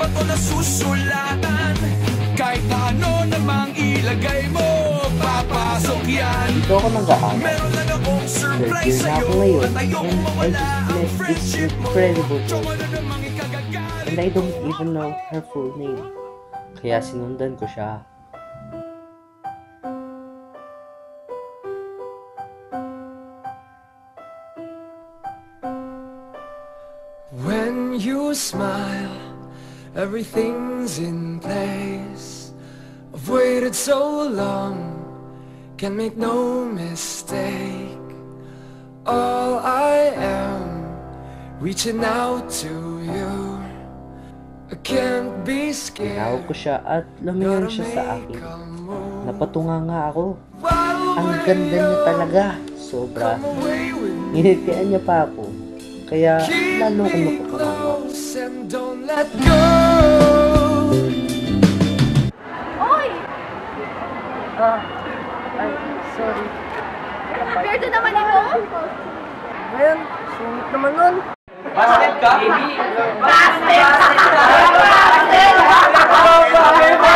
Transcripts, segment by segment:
bato na susulatan. Kahit ano namang ilagay mo, papasok yan. Dito ako nag-aaral. Meron lang akong surprise Third year na ako sa'yo, ngayon, at ayokong and I mawala just ang met this friendship mo. incredible Kung person. ano namang ikagagalit. And I don't even know her full name. Kaya sinundan ko siya. When you smile, everything's in place. I've waited so long, can make no mistake. All I am, reaching out to you. I can't be scared. Tinawag ko siya at lumingon siya sa akin. Napatunga nga ako. Ang ganda niya talaga. Sobra. Nginitian niya pa ako. Kaya lalo akong napatunga. Don't let go. Oy! Ay, sorry. Weirdo naman ito. Ngayon, sungit naman nun. Basket ka? Baby!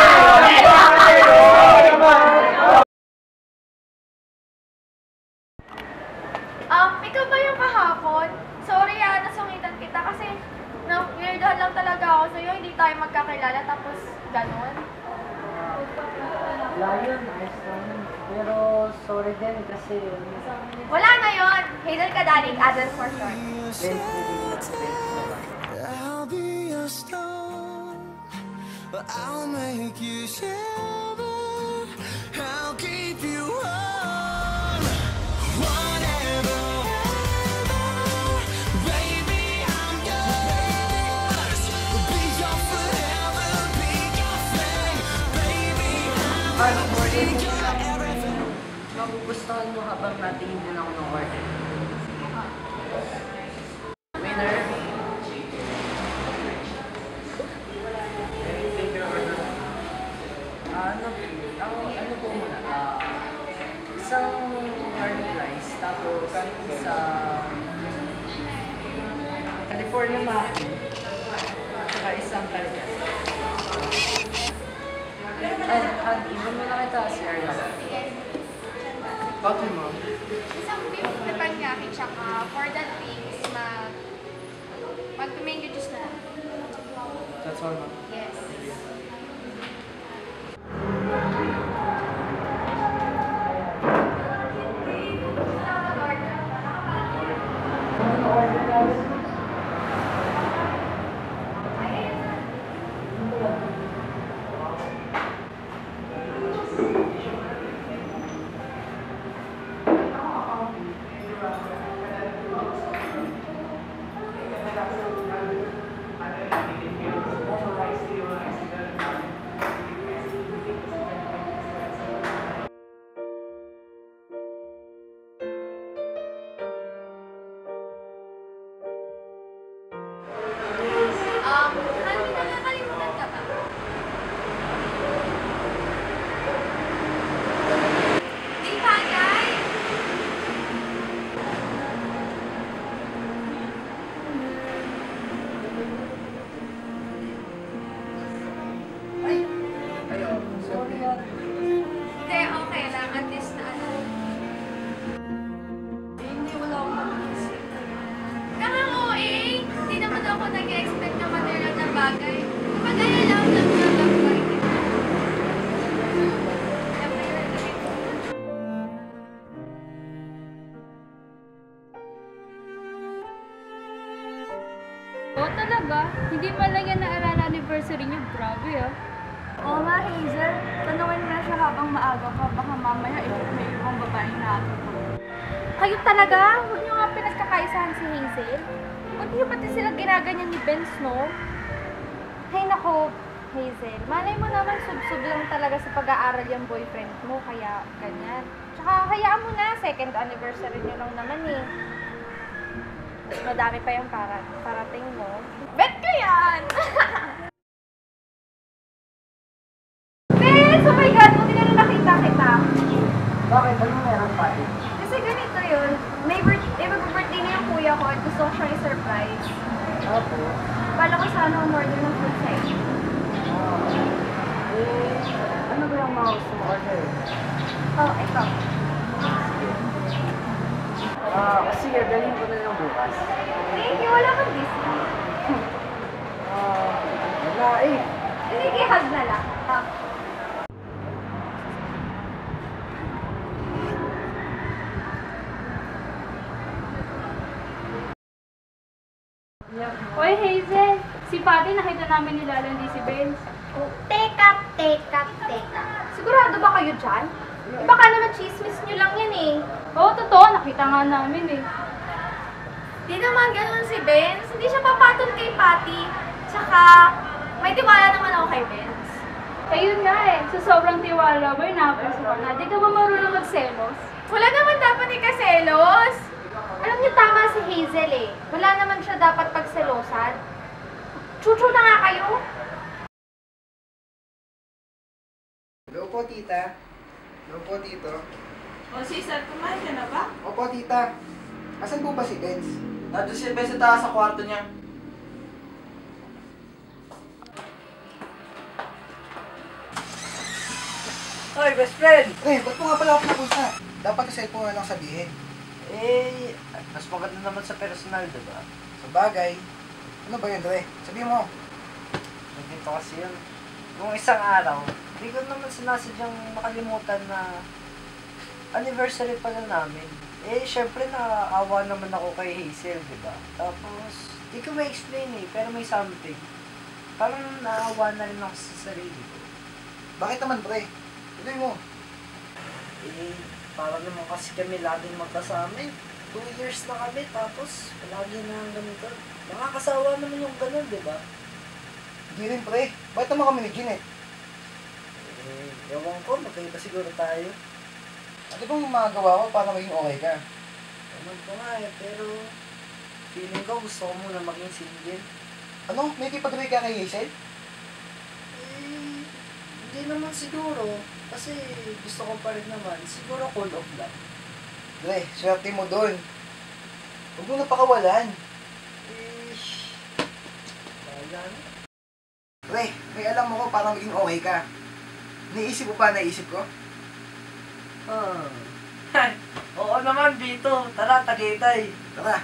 Ikaw ba yung kahapon? Sorry nasungitan kita kasi weirdohan lang talaga ako sa'yo. Hindi tayo magkakilala tapos ganon. Wala yun, ayos lang. Pero sorry din kasi... Wala na yun. Hazel Kadalig, Adel for short. I'll be a stone, I'll make you shiver, I'll keep you warm, whatever, baby, I'm yours, be your forever, be your friend, baby, I'm everything. Magugustuhan mo habang natingin din ako ng order. Winner. Ano po muna? Isang garlic rice, tapos sa California maki, saka isang kalgas. And even mo na kita si Arla. Bakit mo? Isang beef na panyaki tsaka for that things mag-mango juice na lang. That's all, ma'am. Yes. Nakalimutan ka ba? Di bagay! Sorry, Hindi, okay lang. At least na ano. hindi wala akong mag-isip. Kaka ko hindi naman ako nag-expect na material na bagay. Pag-alala lang lang ba rin kita. Oh, talaga? Hindi pa lang yan naalala anniversary niyo. Grabe ah. Oo nga, Hazel. Tanungin mo na siya habang maaga pa. Baka mamaya may ibang babaeng nakakapag. Kayo talaga? Huwag niyo nga pinagkakaisahan si Hazel. Huwag niyo pati sila ginaganyan ni Benz, no? Hay nako, Hazel. Malay mo naman sub-sub lang talaga sa pag-aaral yung boyfriend mo. Kaya ganyan. Tsaka hayaan mo na. Second anniversary niyo lang naman eh. Mas madami pa yung parating mo. Bet ko yan! Bes! Oh my God! Buti na nakita kita. Bakit? Ano meron pa eh? Kasi ganito yun. Mag-birthday na yung kuya ko at gusto ko siyang i-surprise. Opo. Bala ko sana umorder ng food sa inyo. gusto mo order? Oh, ito. Sige, dalhin ko na lang bukas. Thank you, wala kang discount. Wala eh. Sige, hug na lang. Hoy, Hazel. Si Patty nakita namin nilalandi si Benz. Oh, teka. Sigurado ba kayo dyan? Baka naman chismis nyo lang yan eh. Oo, totoo. Nakita nga namin eh. Di naman ganun si Benz. Hindi siya papatol kay Patty. Tsaka, may tiwala naman ako kay Benz. Ayun nga eh. Sa sobrang tiwala, boy, napaso ka na. Di ka ba marunong magselos? Wala naman dapat ikaselos. Alam niyo, tama si Hazel eh. Wala naman siya dapat pagselosan. Chuchu na nga kayo. Hello po, tita. Hello po, tito. O, Cesar, kumain ka na ba? Opo, tita. Asan po ba si Benz? Nandun si Ben sa taas sa kwarto niya. Hoy, best friend! Ba't po nga pala ako napunta? Dapat sa cellphone na lang sabihin. Mas maganda naman sa personal, diba? Sa bagay. Ano ba yun, Dre? Sabihin mo. Nandito kasi yun. Nung isang araw, hindi ko naman sinasadyang makalimutan na anniversary pala namin. Syempre nakaawa naman ako kay Hazel, diba? Tapos, di ko ma-explain pero may something. Parang naawa na rin ako sa sarili ko. Bakit naman, Dre? Tuloy mo. Parang naman kasi kami laging magkasama 2 years na kami, tapos lagi na ganito. Nakakasawa naman yung ganun, diba? Hindi rin, pre. Bakit naman kami ni Jeanette? Ewan ko, magkaiba siguro tayo. Ano bang magagawa ko para maging okay ka? Ewan ko nga pero feeling ko gusto ko muna maging single. Ano? May kipag-break ka kay Hazel? Hindi naman siguro. Kasi gusto ko pa rin naman. Siguro cold of love. Dre, swerte mo dun. Huwag mo napakawalan. Wala na. Dre, may alam mo ko para maging okay ka. Naisip mo pa naisip ko? Oo naman, Bito. Tara, Tagaytay. Tara,